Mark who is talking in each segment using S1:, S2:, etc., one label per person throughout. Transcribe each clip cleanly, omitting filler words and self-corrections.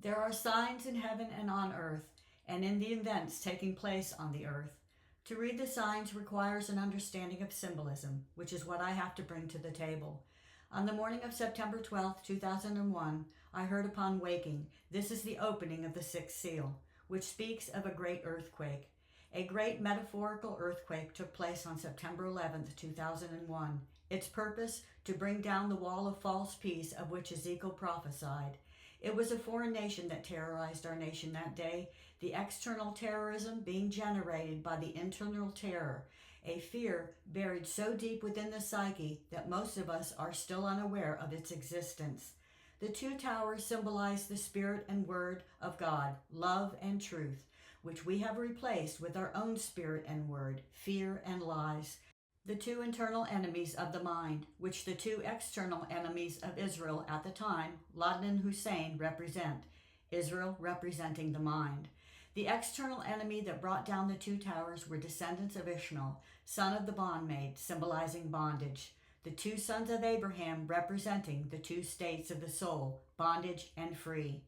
S1: There are signs in heaven and on earth, and in the events taking place on the earth. To read the signs requires an understanding of symbolism, which is what I have to bring to the table. On the morning of September 12, 2001, I heard upon waking, "This is the opening of the sixth seal," which speaks of a great earthquake. A great metaphorical earthquake took place on September 11, 2001. Its purpose, to bring down the wall of false peace of which Ezekiel prophesied. It was a foreign nation that terrorized our nation that day, the external terrorism being generated by the internal terror, a fear buried so deep within the psyche that most of us are still unaware of its existence. The two towers symbolize the Spirit and Word of God, love and truth, which we have replaced with our own spirit and word, fear and lies. The two internal enemies of the mind, which the two external enemies of Israel at the time, Laden and Hussein, represent, Israel representing the mind. The external enemy that brought down the two towers were descendants of Ishmael, son of the bondmaid, symbolizing bondage. The two sons of Abraham representing the two states of the soul, bondage and free.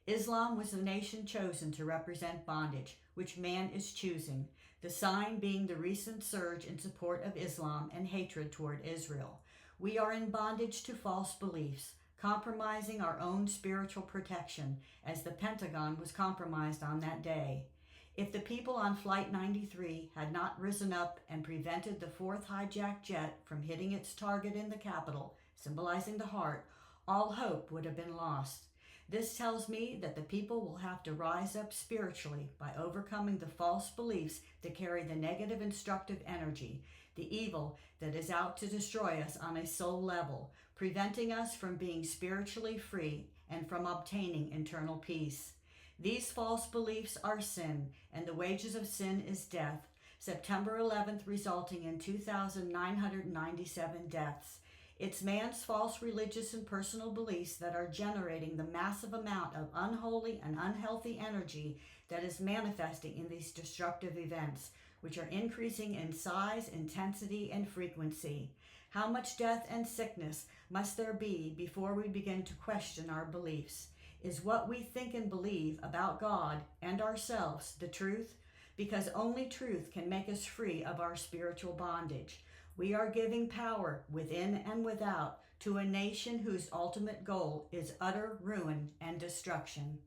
S1: Islam was the nation chosen to represent bondage, which man is choosing, the sign being the recent surge in support of Islam and hatred toward Israel. We are in bondage to false beliefs, compromising our own spiritual protection, as the Pentagon was compromised on that day. If the people on Flight 93 had not risen up and prevented the fourth hijacked jet from hitting its target in the Capitol, symbolizing the heart, all hope would have been lost. This tells me that the people will have to rise up spiritually by overcoming the false beliefs that carry the negative instructive energy, the evil that is out to destroy us on a soul level, preventing us from being spiritually free and from obtaining internal peace. These false beliefs are sin, and the wages of sin is death. September 11th resulting in 2,997 deaths. It's man's false religious and personal beliefs that are generating the massive amount of unholy and unhealthy energy that is manifesting in these destructive events, which are increasing in size, intensity, and frequency. How much death and sickness must there be before we begin to question our beliefs? Is what we think and believe about God and ourselves the truth? Because only truth can make us free of our spiritual bondage. We are giving power within and without to a nation whose ultimate goal is utter ruin and destruction.